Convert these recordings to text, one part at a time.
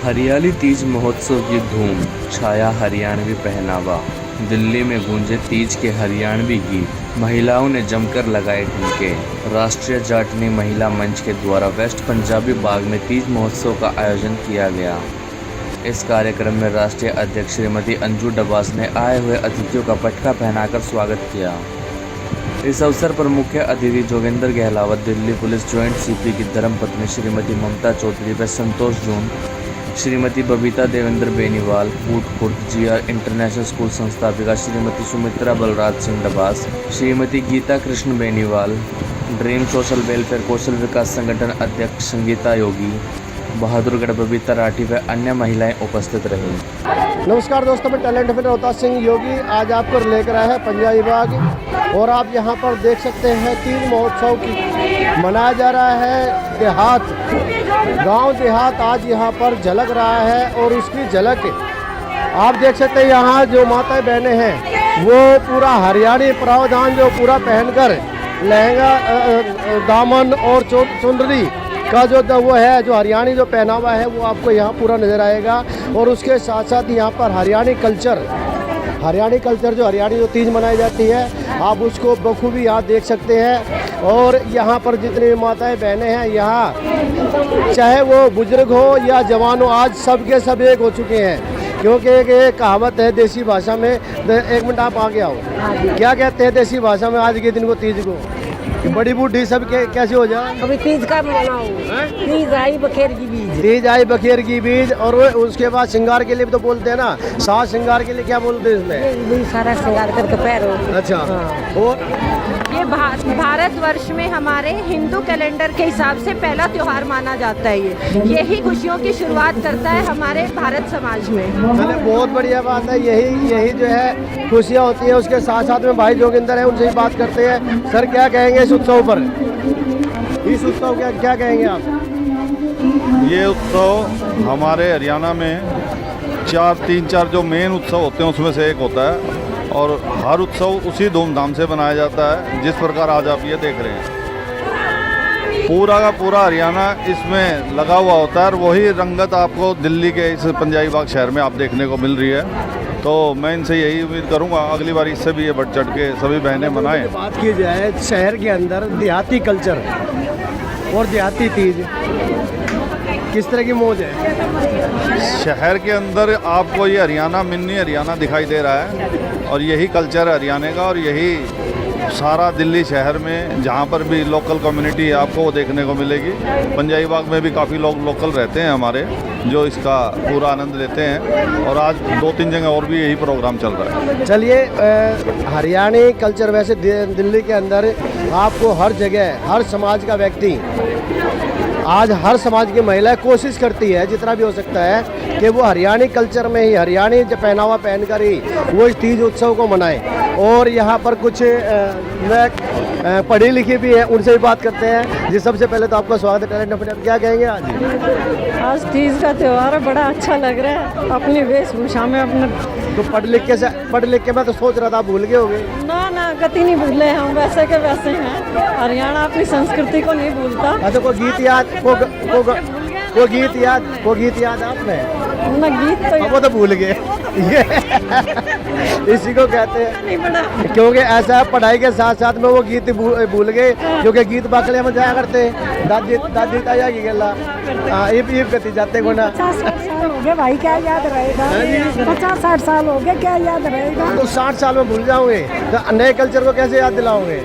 हरियाली तीज महोत्सव की धूम छाया हरियाणवी पहनावा। दिल्ली में गूंजे तीज के हरियाणवी गीत। महिलाओं ने जमकर लगाए ठुमके। राष्ट्रीय जाटनी महिला मंच के द्वारा वेस्ट पंजाबी बाग में तीज महोत्सव का आयोजन किया गया। इस कार्यक्रम में राष्ट्रीय अध्यक्ष श्रीमती अंजू डबास ने आए हुए अतिथियों का पटका पहनाकर स्वागत किया। इस अवसर पर मुख्य अतिथि Joginder Gahlawat, Delhi police joint CP की धर्मपत्नी श्रीमती ममता चौधरी व संतोष जून, श्रीमती बबीता देवेंद्र बेनीवाल, फूट जीआर इंटरनेशनल स्कूल संस्थापिका Shrimati Sumitra Balraj Singh Dabas, Shrimati Geeta Krishna Beniwal, dream social welfare Kaushal Vikas Sangathan अध्यक्ष संगीता योगी, बहादुरगढ़ बबीता राठी व अन्य महिलाएं उपस्थित रहीं। नमस्कार दोस्तों, मैं टैलेंट फिर रोहतास सिंह योगी आज आपको लेकर आया है पंजाबी बाग और आप यहाँ पर देख सकते हैं तीज महोत्सव की मनाया जा रहा है। देहात गांव देहात आज यहाँ पर झलक रहा है और उसकी झलक आप देख सकते हैं। यहाँ जो माता बहनें हैं वो पूरा हरियाणी प्रावधान जो पूरा पहनकर लहंगा, दामन और चुनरी का जो वो है, जो हरियाणी जो पहनावा है वो आपको यहाँ पूरा नज़र आएगा। और उसके साथ साथ यहाँ पर हरियाणी कल्चर जो हरियाणी जो तीज मनाई जाती है आप उसको बखूबी यहाँ देख सकते हैं। और यहाँ पर जितनी माताएं बहनें हैं यहाँ चाहे वो बुजुर्ग हो या जवान हो, आज सब के सब एक हो चुके हैं। क्योंकि एक कहावत है देसी भाषा में, एक मिनट आप आगे आओ, क्या कहते हैं देसी भाषा में आज के दिन को तीज को? बड़ी बूढ़ी सब कैसे हो जाए? अभी तीज का मनाओ, तीज आई बखेर की बीज, तीज आई बखेर की बीज। और उसके बाद श्रृंगार के लिए भी तो बोलते हैं ना, साज श्रृंगार के लिए क्या बोलते हैं इसमें? सारा श्रृंगार करके पैरो। अच्छा हाँ। और ये भारतवर्ष में हमारे हिंदू कैलेंडर के हिसाब से पहला त्योहार माना जाता है। यही खुशियों की शुरुआत करता है हमारे भारत समाज में। चलिए बहुत बढ़िया बात है। यही जो है खुशियाँ होती है। उसके साथ साथ में भाई जोगिंदर है, उनसे ही बात करते हैं। सर क्या कहेंगे इस उत्सव पर? इस उत्सव क्या कहेंगे आप? ये उत्सव हमारे हरियाणा में तीन चार जो मेन उत्सव होते हैं उसमें से एक होता है और हर उत्सव उसी धूमधाम से बनाया जाता है जिस प्रकार आज आप ये देख रहे हैं। पूरा का पूरा हरियाणा इसमें लगा हुआ होता है और वही रंगत आपको दिल्ली के इस पंजाबी बाग शहर में आप देखने को मिल रही है। तो मैं इनसे यही उम्मीद करूंगा अगली बार इससे भी ये बढ़ चढ़ के सभी बहनें मनाएं। बात की जाए शहर के अंदर देहाती कल्चर और देहाती तीज किस तरह की मौज है? शहर के अंदर आपको ये हरियाणा मिनी हरियाणा दिखाई दे रहा है और यही कल्चर है हरियाणा का और यही सारा दिल्ली शहर में जहाँ पर भी लोकल कम्युनिटी है आपको वो देखने को मिलेगी। पंजाबी बाग में भी काफ़ी लोग लोकल रहते हैं हमारे जो इसका पूरा आनंद लेते हैं और आज 2-3 जगह और भी यही प्रोग्राम चल रहा है। चलिए हरियाणी कल्चर वैसे दिल्ली के अंदर आपको हर जगह हर समाज का व्यक्ति, आज हर समाज की महिला कोशिश करती है जितना भी हो सकता है कि वो हरियाणी कल्चर में ही हरियाणी पहनावा पहनकर ही वो इस तीज उत्सव को मनाए। और यहाँ पर कुछ पढ़ी लिखी भी है, उनसे भी बात करते हैं। जी सबसे पहले तो आपका स्वागत है टैलेंट फिर। क्या कहेंगे आज तीज का त्योहार बड़ा अच्छा लग रहा है अपनी वेशभूषा में अपने। तो पढ़ लिख के मैं तो सोच रहा था भूल गए होंगे। ना गति नहीं भूले, हम वैसे के वैसे हैं। हरियाणा अपनी संस्कृति को नहीं भूलता। अच्छा कोई गीत याद आपने? ना गीत तो वो तो भूल गए। इसी को कहते हैं क्योंकि ऐसा है पढ़ाई के साथ साथ में वो गीत भूल गए क्योंकि गीत बाकले में जाया करते दादी ताया की गला ये गति जाते को ना। 50 साल हो गए भाई, क्या याद रहेगा? 50-60 साल हो गए, क्या याद रहेगा? तो 60 साल में भूल जाओगे तो नए कल्चर को कैसे याद दिलाओगे?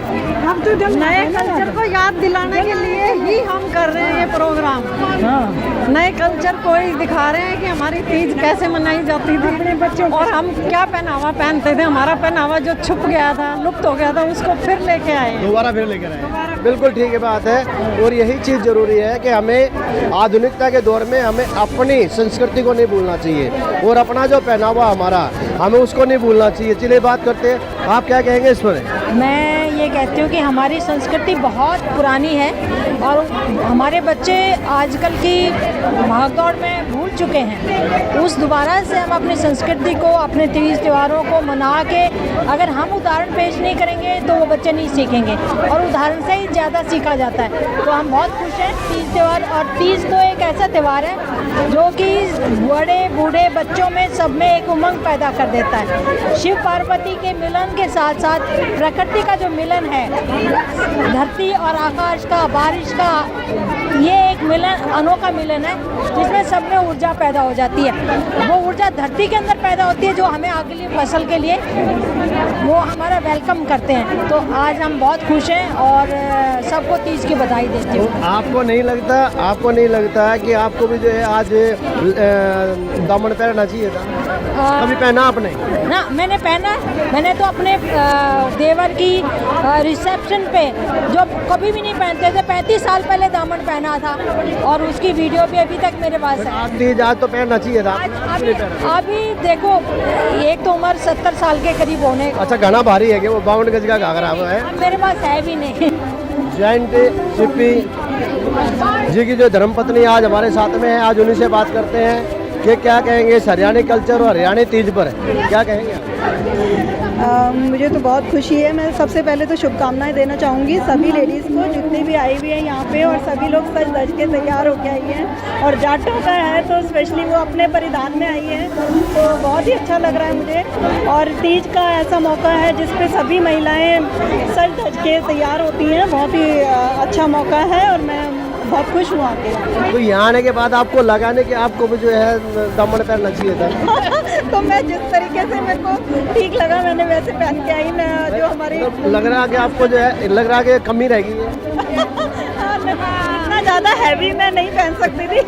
हम तो नए कल्चर को याद दिलाने के लिए ही हम कर रहे हैं ये प्रोग्राम। नए कल्चर को ही दिखा रहे हैं कि हमारी तीज कैसे मनाई जाती थी अपने बच्चों और हम क्या पहनावा पहनते थे। हमारा पहनावा जो छुप गया था, लुप्त हो गया था, उसको फिर लेके आए, दोबारा फिर लेकर आए। बिल्कुल ठीक है बात है। और यही चीज़ जरूरी है कि हमें आधुनिकता के दौर में हमें अपनी संस्कृति को नहीं भूलना चाहिए और अपना जो पहनावा हमारा हमें उसको नहीं भूलना चाहिए। चलिए बात करते हैं, आप क्या कहेंगे इस पर? मैं ये कहती हूँ कि हमारी संस्कृति बहुत पुरानी है और हमारे बच्चे आजकल की भागदौड़ में भूल चुके हैं। उस दोबारा से हम अपनी संस्कृति को, अपने तीज त्योहारों को मना के अगर हम उदाहरण पेश नहीं करेंगे तो वो बच्चे नहीं सीखेंगे और उदाहरण से ही ज़्यादा सीखा जाता है। तो हम बहुत खुश हैं तीज त्यौहार, और तीज तो एक ऐसा त्यौहार है जो कि बड़े बूढ़े बच्चों में सब में एक उमंग पैदा कर देता है। शिव पार्वती के मिलन के साथ साथ प्रकृति का जो मिलन है, धरती और आकाश का, बारिश का, ये एक मिलन, अनोखा मिलन है जिसमें सब में ऊर्जा पैदा हो जाती है। वो ऊर्जा धरती के अंदर पैदा होती है जो हमें अगली फसल के लिए वो हमारा वेलकम करते हैं। तो आज हम बहुत खुश हैं और सबको तीज की बधाई देती हूँ। आपको नहीं लगता कि आपको भी जो है आज दामन पहनना चाहिए था? कभी पहना आपने? ना, मैंने पहना, मैंने तो अपने देवर की रिसेप्शन पे, जो कभी भी नहीं पहनते थे, 35 साल पहले दामन पहना था और उसकी वीडियो भी अभी तक मेरे पास है। आज तो पहनना चाहिए था। अभी देखो, एक तो उम्र 70 साल के करीब होने। अच्छा, घना भारी है कि वो 52 गज का घाघरा है? मेरे पास है भी नहीं। जयंत सिप्पी जी की जो धर्मपत्नी आज हमारे साथ में है, आज उन्हीं से बात करते हैं कि क्या कहेंगे इस हरियाणी कल्चर और हरियाणी तीज पर, क्या कहेंगे आप? मुझे तो बहुत खुशी है। मैं सबसे पहले तो शुभकामनाएं देना चाहूँगी सभी लेडीज़ को जितनी भी आई हुई हैं यहाँ पे, और सभी लोग सज धज के तैयार होके आई हैं। और जाटों का है तो स्पेशली वो अपने परिधान में आई है, तो बहुत ही अच्छा लग रहा है मुझे। और तीज का ऐसा मौका है जिस पे सभी महिलाएं सज धज के तैयार होती हैं, बहुत ही अच्छा मौका है और मैं बहुत खुश हूँ आके। तो यहाँ आने के बाद आपको लगाने कि आपको भी जो है दामन पहनना चाहिए था? तो मैं जिस तरीके से मेरे को ठीक लगा मैंने वैसे पहन के आई। मैं जो हमारी लग रहा है कि आपको जो है, लग रहा है कि कमी रहेगी इतना ज़्यादा हैवी मैं नहीं पहन सकती थी।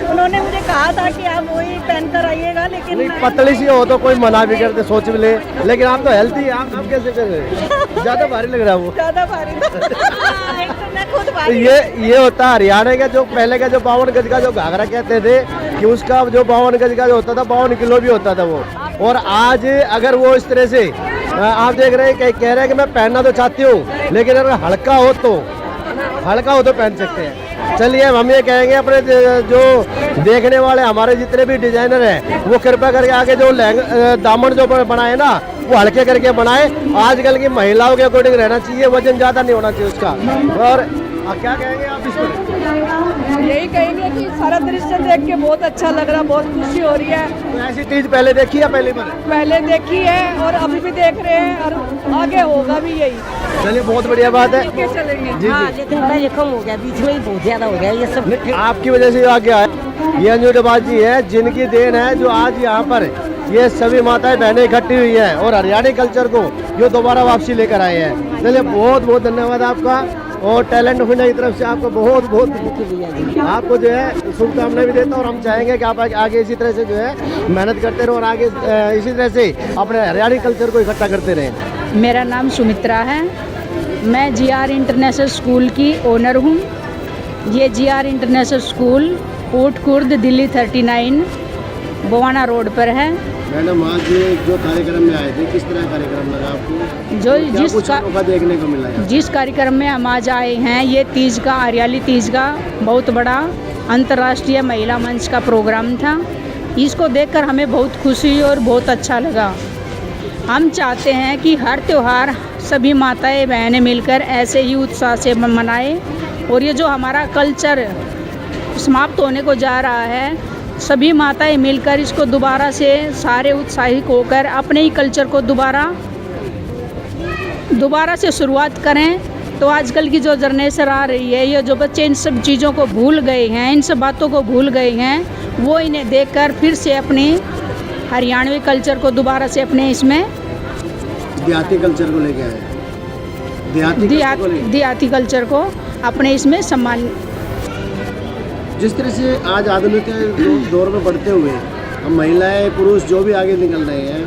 उन्होंने मुझे कहा था कि आप वही पहन कर आइएगा, लेकिन पतली सी हो तो कोई मना भी करते, सोच भी ले, लेकिन आप तो हेल्थी हैं, आप कैसे कर रहे हैं? ज़्यादा भारी लग रहा है वो। ज़्यादा भारी तो मैं खुद भारी। ये होता है हरियाणा का जो पहले का जो 52 गज का जो घाघरा कहते थे कि उसका जो 52 गज का जो होता था 52 किलो भी होता था वो। और आज अगर वो इस तरह से आप देख रहे हैं, कह रहे हैं कि मैं पहनना तो चाहती हूँ लेकिन अगर हल्का हो तो पहन सकते हैं। चलिए, हम ये कहेंगे अपने जो देखने वाले हमारे जितने भी डिजाइनर हैं वो कृपया करके आगे जो दामन जो बनाए ना वो हल्के करके बनाए। आजकल की महिलाओं के अकॉर्डिंग रहना चाहिए, वजन ज़्यादा नहीं होना चाहिए उसका। और क्या कहेंगे आप इस पर? यही कहेंगे कि सारा दृश्य देख के बहुत अच्छा लग रहा, बहुत खुशी हो रही है। तो ऐसी चीज पहले देखी या पहली बार? पहले देखी है और अभी भी देख रहे हैं और आगे होगा भी यही। चलिए, बहुत बढ़िया बात है। चलेंगे जी हाँ, जी, लेकिन बड़ा ये कम हो गया, बीच में ही बहुत ज्यादा हो गया ये सब। आपकी वजह से आगे आए। ये अंजू डबाज जी है जिनकी देन है जो आज यहाँ पर ये सभी माताएं बहनें इकट्ठी हुई हैं और हरियाणी कल्चर को जो दोबारा वापसी लेकर आए हैं। चलिए, बहुत बहुत धन्यवाद आपका, और टैलेंट इंडिया की तरफ से आपको बहुत बहुत आपको जो है शुभकामनाएं भी देता हूँ। और हम चाहेंगे कि आप आगे इसी तरह से जो है मेहनत करते रहो और आगे इसी तरह से अपने हरियाणी कल्चर को इकट्ठा करते रहें। मेरा नाम सुमित्रा है, मैं GR इंटरनेशनल स्कूल की ओनर हूँ। ये GR इंटरनेशनल स्कूल ऊट खुर्द दिल्ली 39 बवाना रोड पर है। मैडम, आज जो कार्यक्रम में आए थे, किस तरह कार्यक्रम लगा आपको? जो देखने को मिला है? जिस कार्यक्रम में हम आज आए हैं, ये तीज का, हरियाली तीज का बहुत बड़ा अंतर्राष्ट्रीय महिला मंच का प्रोग्राम था। इसको देखकर हमें बहुत खुशी और बहुत अच्छा लगा। हम चाहते हैं कि हर त्यौहार सभी माताएं बहनें मिलकर ऐसे ही उत्साह से मनाएं, और ये जो हमारा कल्चर समाप्त होने को जा रहा है, सभी माताएं मिलकर इसको दोबारा से सारे उत्साहित होकर अपने ही कल्चर को दोबारा से शुरुआत करें। तो आजकल की जो जनरेशन आ रही है, ये जो बच्चे इन सब चीज़ों को भूल गए हैं, इन सब बातों को भूल गए हैं, वो इन्हें देखकर फिर से अपनी हरियाणवी कल्चर को दोबारा से अपने इसमें देहाती कल्चर को लेके आए, देहाती कल्चर को अपने इसमें सम्मान। जिस तरह से आज आधुनिक दौर में बढ़ते हुए हम महिलाएं पुरुष जो भी आगे निकल रहे हैं,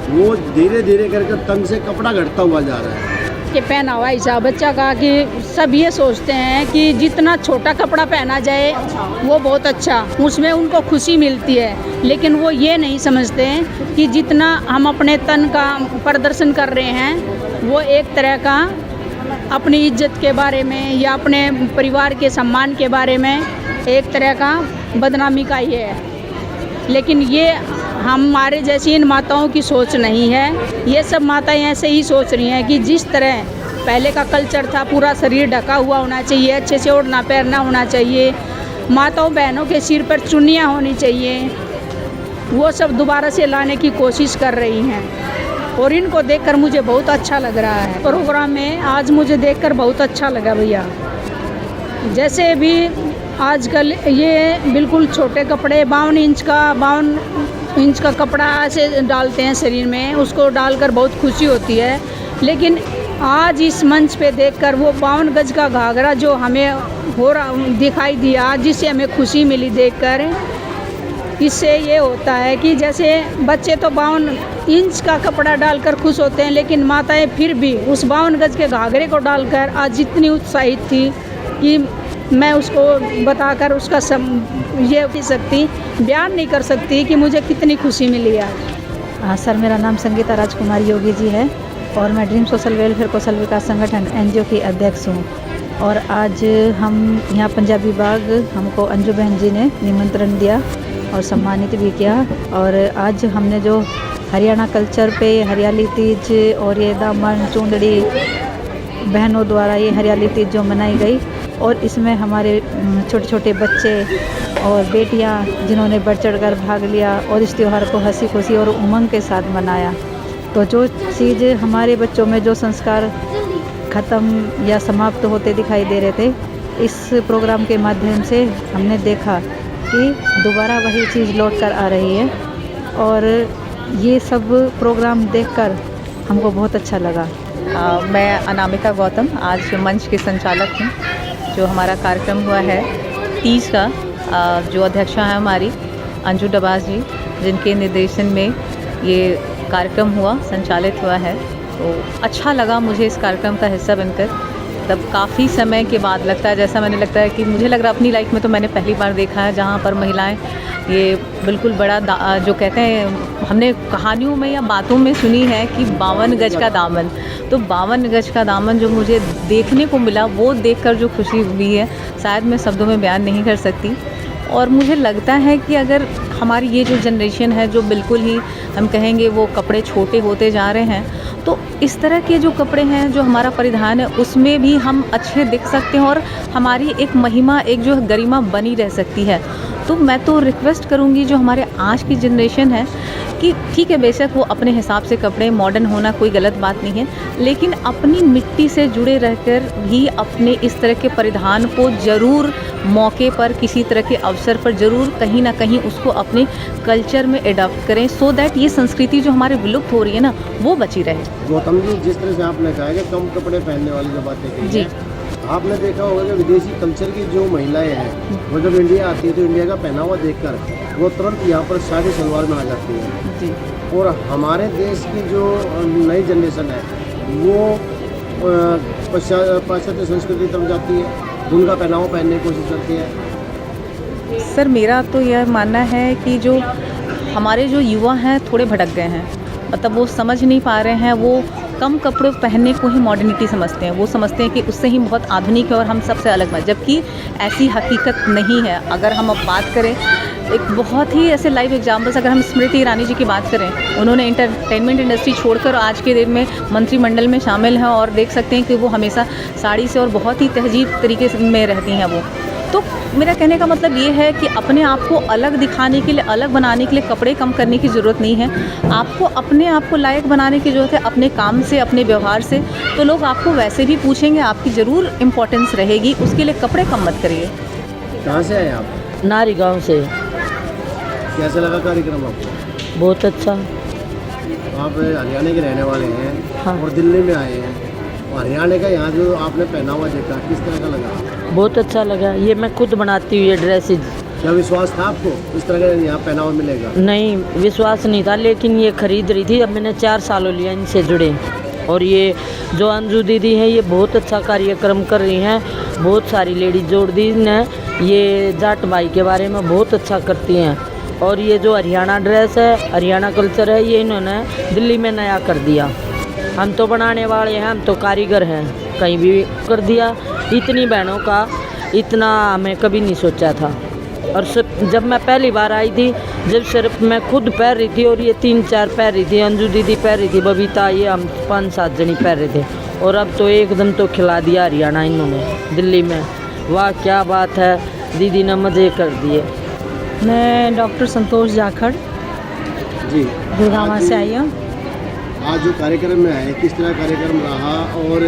वो धीरे धीरे करके तंग से कपड़ा घटता हुआ जा रहा है। कि पहनावा हिसाब बच्चा का कि सब ये सोचते हैं कि जितना छोटा कपड़ा पहना जाए वो बहुत अच्छा, उसमें उनको खुशी मिलती है। लेकिन वो ये नहीं समझते हैं कि जितना हम अपने तन का प्रदर्शन कर रहे हैं वो एक तरह का अपनी इज्जत के बारे में या अपने परिवार के सम्मान के बारे में एक तरह का बदनामी का ये है। लेकिन ये हमारे जैसी इन माताओं की सोच नहीं है। ये सब माताएं ऐसे ही सोच रही हैं कि जिस तरह पहले का कल्चर था, पूरा शरीर ढका हुआ होना चाहिए, अच्छे से ओढ़ना पहनना होना चाहिए, माताओं बहनों के सिर पर चुन्नियाँ होनी चाहिए, वो सब दोबारा से लाने की कोशिश कर रही हैं। और इनको देखकर मुझे बहुत अच्छा लग रहा है। प्रोग्राम में आज मुझे देखकर बहुत अच्छा लगा भैया। जैसे भी आजकल ये बिल्कुल छोटे कपड़े 52 इंच का कपड़ा ऐसे डालते हैं शरीर में, उसको डालकर बहुत खुशी होती है। लेकिन आज इस मंच पे देखकर वो 52 गज का घाघरा जो हमें हो रहा दिखाई दिया, जिससे हमें खुशी मिली देखकर, इससे ये होता है कि जैसे बच्चे तो 52 इंच का कपड़ा डालकर खुश होते हैं, लेकिन माताएं फिर भी उस 52 गज के घाघरे को डालकर आज इतनी उत्साहित थी कि मैं उसको बताकर उसका ये कह सकती, बयान नहीं कर सकती कि मुझे कितनी खुशी मिली आज। सर, मेरा नाम संगीता राजकुमारी योगी जी है और मैं dream social welfare Kaushal Vikas संगठन NGO की अध्यक्ष हूँ। और आज हम यहाँ पंजाबी बाग, हमको अंजू बहन जी ने निमंत्रण दिया और सम्मानित भी किया। और आज हमने जो हरियाणा कल्चर पे हरियाली तीज और ये दामन चूंदड़ी बहनों द्वारा ये हरियाली तीज जो मनाई गई, और इसमें हमारे छोटे छोटे बच्चे और बेटियां जिन्होंने बढ़ चढ़ कर भाग लिया और इस त्यौहार को हंसी खुशी और उमंग के साथ मनाया। तो जो चीज़ हमारे बच्चों में जो संस्कार ख़त्म या समाप्त होते दिखाई दे रहे थे, इस प्रोग्राम के माध्यम से हमने देखा कि दोबारा वही चीज़ लौट कर आ रही है। और ये सब प्रोग्राम देखकर हमको बहुत अच्छा लगा। मैं अनामिका गौतम आज मंच की संचालक हूँ। जो हमारा कार्यक्रम हुआ है तीज का, जो अध्यक्षा है हमारी अंजू डबास जी, जिनके निर्देशन में ये कार्यक्रम हुआ, संचालित हुआ है। तो अच्छा लगा मुझे इस कार्यक्रम का हिस्सा बनकर। तब काफ़ी समय के बाद लगता है, जैसा मैंने लगता है कि मुझे लग रहा अपनी लाइफ में तो मैंने पहली बार देखा है जहाँ पर महिलाएं ये बिल्कुल बड़ा जो कहते हैं हमने कहानियों में या बातों में सुनी है कि 52 गज का दामन, तो 52 गज का दामन जो मुझे देखने को मिला, वो देखकर जो खुशी हुई है शायद मैं शब्दों में बयान नहीं कर सकती। और मुझे लगता है कि अगर हमारी ये जो जनरेशन है जो बिल्कुल ही हम कहेंगे वो कपड़े छोटे होते जा रहे हैं, तो इस तरह के जो कपड़े हैं जो हमारा परिधान है उसमें भी हम अच्छे दिख सकते हैं और हमारी एक महिमा, एक जो गरिमा बनी रह सकती है। तो मैं तो रिक्वेस्ट करूँगी जो हमारे आज की जनरेशन है कि ठीक है, बेशक वो अपने हिसाब से कपड़े मॉडर्न होना कोई गलत बात नहीं है, लेकिन अपनी मिट्टी से जुड़े रहकर भी अपने इस तरह के परिधान को ज़रूर मौके पर, किसी तरह के अवसर पर ज़रूर कहीं ना कहीं उसको अपने कल्चर में एडॉप्ट करें, सो दैट ये संस्कृति जो हमारे विलुप्त हो रही है ना, वो बची रहे। गौतम जी, जिस तरह से आपने कहा कि कम कपड़े पहनने वाली जो बातें कही जी, आपने देखा होगा कि विदेशी कल्चर की जो महिलाएं हैं वो जब इंडिया आती है तो इंडिया का पहनावा देखकर वो तुरंत यहाँ पर साड़ी सलवार में आ जाती है जी। और हमारे देश की जो नई जनरेशन है वो पाश्चात्य संस्कृति की तरफ जाती है, उनका पहनावा पहनने की कोशिश करती है। सर, मेरा तो यह मानना है कि जो हमारे जो युवा हैं थोड़े भटक गए हैं, मतलब वो समझ नहीं पा रहे हैं, वो कम कपड़े पहनने को ही मॉडर्निटी समझते हैं। वो समझते हैं कि उससे ही बहुत आधुनिक है और हम सबसे अलग हैं, जबकि ऐसी हकीकत नहीं है। अगर हम अब बात करें एक बहुत ही ऐसे लाइव एग्जाम्पल्स, अगर हम स्मृति ईरानी जी की बात करें, उन्होंने एंटरटेनमेंट इंडस्ट्री छोड़कर आज के दिन में मंत्रिमंडल में शामिल हैं और देख सकते हैं कि वो हमेशा साड़ी से और बहुत ही तहजीब तरीके में रहती हैं वो। तो मेरा कहने का मतलब ये है कि अपने आप को अलग दिखाने के लिए, अलग बनाने के लिए कपड़े कम करने की ज़रूरत नहीं है। आपको अपने आप को लायक बनाने की ज़रूरत है, अपने काम से, अपने व्यवहार से। तो लोग आपको वैसे भी पूछेंगे, आपकी ज़रूर इम्पोर्टेंस रहेगी, उसके लिए कपड़े कम मत करिए। कहाँ से आए आप? नारी गांव से। कैसा लगा कार्यक्रम आपको? बहुत अच्छा। आप हरियाणा के रहने वाले हैं, हाँ। और दिल्ली में आए हैं, हरियाणा का यहाँ जो आपने पहनावा देखा किस तरह का लगा? बहुत अच्छा लगा। ये मैं खुद बनाती हूँ ये ड्रेसेज। क्या विश्वास था आपको इस तरह का यहाँ पहनावा मिलेगा? नहीं, विश्वास नहीं था, लेकिन ये खरीद रही थी। अब मैंने 4 साल हो लिया इनसे जुड़े। और ये जो अंजू दीदी हैं ये बहुत अच्छा कार्यक्रम कर रही हैं। बहुत सारी लेडीज जोड़ दी ने, ये जाट भाई के बारे में बहुत अच्छा करती हैं। और ये जो हरियाणा ड्रेस है, हरियाणा कल्चर है, ये इन्होंने दिल्ली में नया कर दिया। हम तो बनाने वाले हैं, हम तो कारीगर हैं। कहीं भी कर दिया। इतनी बहनों का इतना हमें कभी नहीं सोचा था। और जब मैं पहली बार आई थी, जब सिर्फ मैं खुद पैर रही थी और ये 3-4 पैर रही थी, अंजू दीदी पैर रही थी, बबीता, ये हम 5-7 जनी पैर रहे थे। और अब तो एकदम तो खिला दिया हरियाणा इन्होंने दिल्ली में। वाह क्या बात है, दीदी ने मज़े कर दिए। मैं डॉक्टर संतोष जाखड़ जी गुड़गांव से आई हूँ। आज जो कार्यक्रम में आए, किस तरह कार्यक्रम रहा और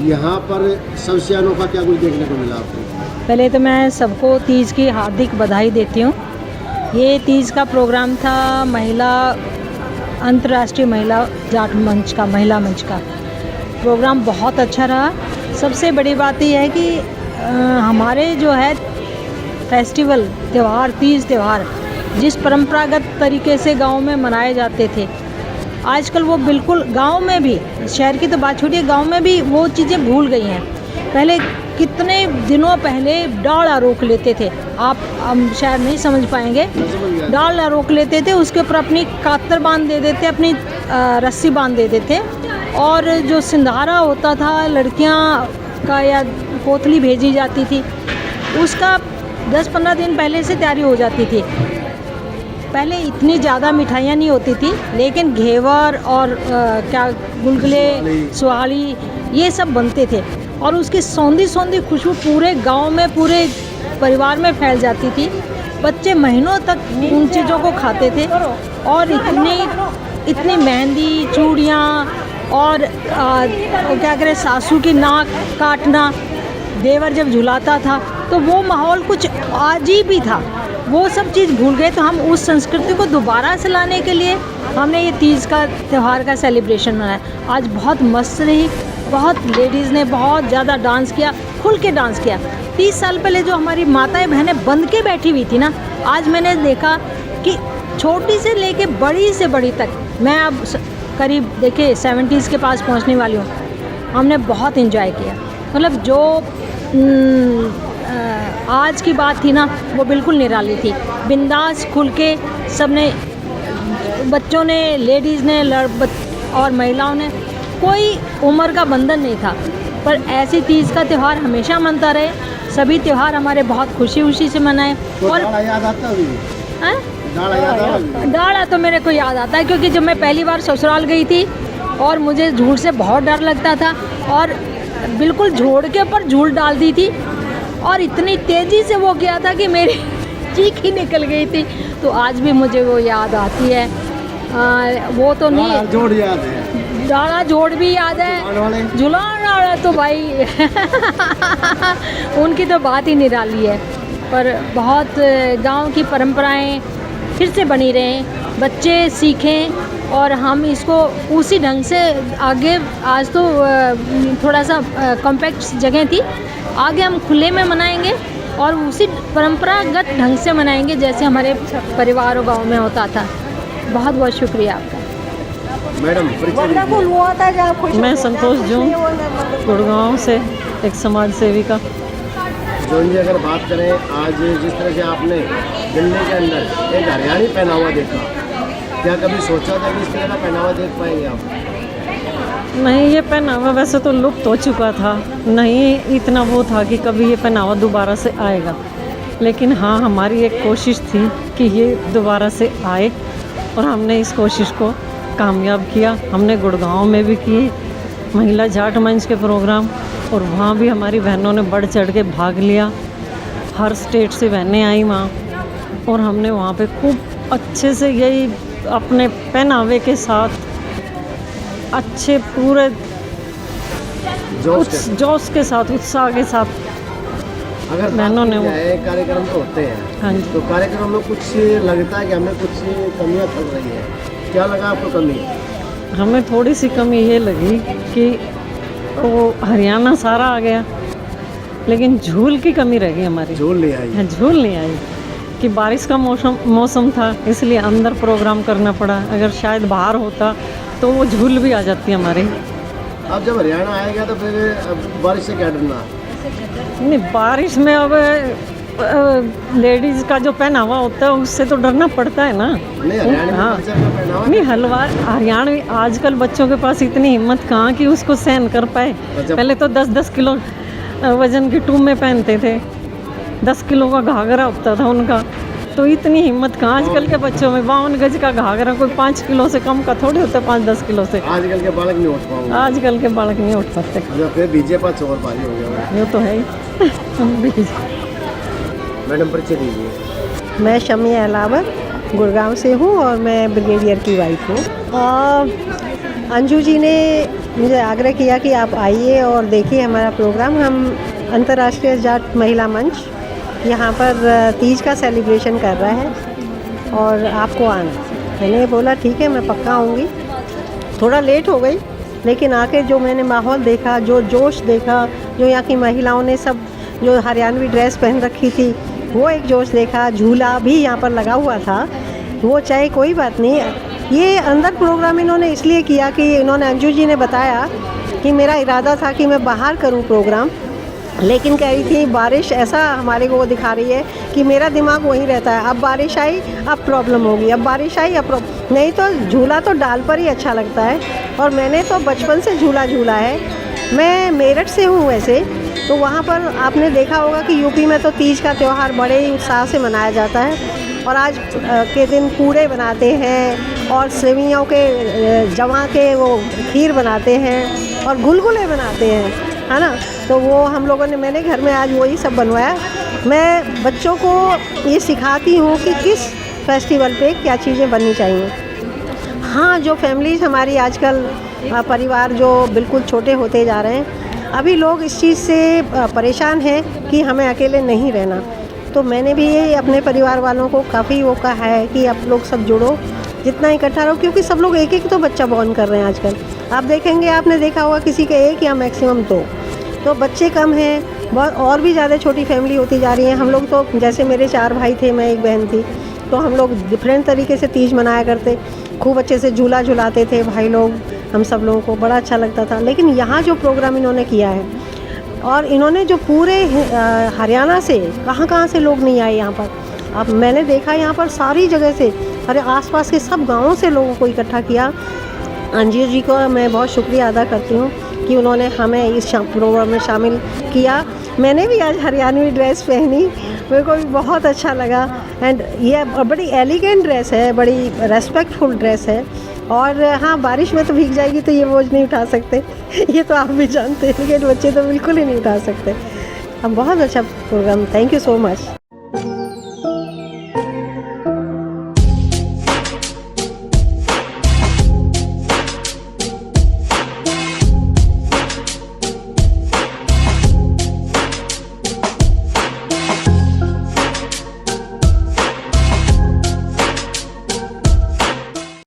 यहाँ पर सबसे अनोखा क्या कुछ देखने को मिला आपको? पहले तो मैं सबको तीज की हार्दिक बधाई देती हूँ। ये तीज का प्रोग्राम था अंतर्राष्ट्रीय महिला जाट मंच का, महिला मंच का प्रोग्राम बहुत अच्छा रहा। सबसे बड़ी बात यह है कि हमारे जो है फेस्टिवल त्यौहार, तीज त्यौहार जिस परंपरागत तरीके से गांव में मनाए जाते थे, आजकल वो बिल्कुल गांव में भी, शहर की तो बात छोड़िए, गांव में भी वो चीज़ें भूल गई हैं। पहले कितने दिनों पहले डाला रोक लेते थे, आप हम शायद नहीं समझ पाएंगे। डाला रोक लेते थे, उसके ऊपर अपनी कातर बांध दे देते, अपनी रस्सी बांध दे देते, और जो सिंधारा होता था लड़कियां का या कोतली भेजी जाती थी, उसका 10-15 दिन पहले से तैयारी हो जाती थी। पहले इतनी ज़्यादा मिठाइयाँ नहीं होती थी, लेकिन घेवर और क्या गुलगुले, सुहाली, ये सब बनते थे और उसकी सौंधी सौंधी खुशबू पूरे गांव में, पूरे परिवार में फैल जाती थी। बच्चे महीनों तक उन चीज़ों को खाते थे और इतनी मेहंदी, चूड़ियाँ और क्या करें, सासू की नाक काटना, देवर जब झुलाता था तो वो माहौल कुछ अजीब ही था। वो सब चीज़ भूल गए, तो हम उस संस्कृति को दोबारा से लाने के लिए हमने ये तीज का त्यौहार का सेलिब्रेशन मनाया। आज बहुत मस्त रही, बहुत लेडीज़ ने बहुत ज़्यादा डांस किया, खुल के डांस किया। 30 साल पहले जो हमारी माताएं बहनें बंद के बैठी हुई थी ना, आज मैंने देखा कि छोटी से लेके बड़ी से बड़ी तक, मैं अब करीब देखिए 70s के पास पहुंचने वाली हूँ, हमने बहुत एंजॉय किया। मतलब जो आज की बात थी ना, वो बिल्कुल निराली थी। बिंदास खुल के सबने, बच्चों ने, लेडीज़ ने और महिलाओं ने, कोई उम्र का बंधन नहीं था। पर ऐसी तीज का त्यौहार हमेशा मनता रहे, सभी त्यौहार हमारे बहुत खुशी से मनाए। और याद आता है? डाला तो मेरे को याद आता है, क्योंकि जब मैं पहली बार ससुराल गई थी और मुझे झूल से बहुत डर लगता था और बिल्कुल झोड़ के ऊपर झूल डाल दी थी और इतनी तेज़ी से वो किया था कि मेरी चीख ही निकल गई थी। तो आज भी मुझे वो याद आती है। वो तो नहीं, जोड़ याद है, डाला जोड़ भी याद है, झुलान डाला तो भाई उनकी तो बात ही निराली है। पर बहुत गांव की परंपराएं फिर से बनी रहें, बच्चे सीखें और हम इसको उसी ढंग से आगे, आज तो थोड़ा सा कॉम्पैक्ट जगह थी, आगे हम खुले में मनाएंगे और उसी परंपरागत ढंग से मनाएंगे जैसे हमारे परिवार और गांव में होता था। बहुत बहुत शुक्रिया आपका। मैडम, मैं संतोष जूं, गुड़गांव से, एक समाज सेविका। जोन जी, अगर बात करें आज जिस तरह से आपने दिल्ली के अंदर एक हरियाणी पहनावा देखा, क्या कभी सोचा था कि इस तरह का पहनावा देख पाएंगे आप? नहीं, ये पहनावा वैसे तो लुप्त हो चुका था, नहीं इतना वो था कि कभी ये पहनावा दोबारा से आएगा। लेकिन हाँ, हमारी एक कोशिश थी कि ये दोबारा से आए और हमने इस कोशिश को कामयाब किया। हमने गुड़गांव में भी किए महिला जाट मंच के प्रोग्राम और वहाँ भी हमारी बहनों ने बढ़ चढ़ के भाग लिया। हर स्टेट से बहनें आई वहाँ और हमने वहाँ पे खूब अच्छे से यही अपने पहनावे के साथ अच्छे पूरे जोश के साथ, उत्साह के साथ अगर बहनों ने वो कार्यक्रम तो होते हैं। हाँ जी, तो कार्यक्रम में कुछ लगता है कि हमें कुछ कमियां चल रही है, क्या लगा आपको कमी? हमें थोड़ी सी कमी ये लगी कि वो हरियाणा सारा आ गया, लेकिन झूल की कमी रह गई हमारी। झूल नहीं आई? हाँ, झूल नहीं आई कि बारिश का मौसम था, इसलिए अंदर प्रोग्राम करना पड़ा। अगर शायद बाहर होता तो वो झूल भी आ जाती हमारी। अब जब हरियाणा आएगा तो फिर बारिश से क्या डरना? नहीं, बारिश में अब लेडीज़ का जो पहनावा होता है उससे तो डरना पड़ता है ना। हाँ नहीं, हरियाणवी आजकल बच्चों के पास इतनी हिम्मत कहाँ कि उसको सहन कर पाए। पहले तो 10-10 किलो वजन की टूब में पहनते थे, 10 किलो का घाघरा होता था उनका, तो इतनी हिम्मत कहाँ आजकल के बच्चों में। 52 गज का घाघरा कोई 5 किलो से कम का थोड़ी होता है, 5-10 किलो से। आजकल के बालक नहीं उठ पाओगे। आजकल के बालक नहीं उठ सकते। फिर बीजेपी चोर पाली हो गया। ये तो है ही। मैडम परिचय दीजिए। मैं शमिया अलावर गुड़गांव से हूँ और मैं ब्रिगेडियर की वाइफ हूँ। अंजू जी ने मुझे आग्रह किया कि आप आइए और देखिए हमारा प्रोग्राम। हम अंतर्राष्ट्रीय जाट महिला मंच यहाँ पर तीज का सेलिब्रेशन कर रहा है और आपको आना। मैंने बोला ठीक है, मैं पक्का आऊँगी। थोड़ा लेट हो गई, लेकिन आके जो मैंने माहौल देखा, जो जोश देखा, जो यहाँ की महिलाओं ने सब जो हरियाणवी ड्रेस पहन रखी थी, वो एक जोश देखा। झूला भी यहाँ पर लगा हुआ था। वो चाहे कोई बात नहीं, ये अंदर प्रोग्राम इन्होंने इसलिए किया कि इन्होंने अंजू जी ने बताया कि मेरा इरादा था कि मैं बाहर करूँ प्रोग्राम, लेकिन कह रही थी बारिश ऐसा हमारे को वो दिखा रही है कि मेरा दिमाग वहीं रहता है। अब बारिश आई, अब प्रॉब्लम होगी, अब बारिश आई, अब नहीं तो झूला तो डाल पर ही अच्छा लगता है। और मैंने तो बचपन से झूला झूला है। मैं मेरठ से हूँ वैसे, तो वहाँ पर आपने देखा होगा कि यूपी में तो तीज का त्यौहार बड़े ही उत्साह से मनाया जाता है। और आज के दिन पूड़े बनाते हैं और सेवियों के जवा के वो खीर बनाते हैं और गुलगुले बनाते हैं, है ना। तो वो हम लोगों ने, मैंने घर में आज वही सब बनवाया। मैं बच्चों को ये सिखाती हूँ कि किस फेस्टिवल पे क्या चीज़ें बननी चाहिए। हाँ, जो फैमिलीज़ हमारी आजकल परिवार जो बिल्कुल छोटे होते जा रहे हैं, अभी लोग इस चीज़ से परेशान हैं कि हमें अकेले नहीं रहना। तो मैंने भी ये अपने परिवार वालों को काफ़ी वो कहा है कि आप लोग सब जुड़ो, जितना इकट्ठा रहो, क्योंकि सब लोग एक एक तो बच्चा बॉर्न कर रहे हैं आजकल। आप देखेंगे, आपने देखा होगा किसी के 1 या मैक्सिमम 2, तो बच्चे कम हैं। बहुत और भी ज़्यादा छोटी फैमिली होती जा रही है। हम लोग तो जैसे मेरे 4 भाई थे, मैं एक बहन थी, तो हम लोग डिफरेंट तरीके से तीज मनाया करते। खूब अच्छे से झूला झुलाते थे भाई लोग, हम सब लोगों को बड़ा अच्छा लगता था। लेकिन यहाँ जो प्रोग्राम इन्होंने किया है, और इन्होंने जो पूरे हरियाणा से कहाँ से लोग नहीं आए यहाँ पर। अब मैंने देखा यहाँ पर सारी जगह से, अरे आसपास के सब गाँवों से लोगों को इकट्ठा किया। अंजू जी को मैं बहुत शुक्रिया अदा करती हूँ कि उन्होंने हमें इस प्रोग्राम में शामिल किया। मैंने भी आज हरियाणवी ड्रेस पहनी, मेरे को भी बहुत अच्छा लगा। एंड ये बड़ी एलिगेंट ड्रेस है, बड़ी रेस्पेक्टफुल ड्रेस है। और हाँ, बारिश में तो भीग जाएगी तो ये बोझ नहीं उठा सकते, ये तो आप भी जानते हैं, लेकिन बच्चे तो बिल्कुल ही नहीं उठा सकते। अब बहुत अच्छा program, thank you so much.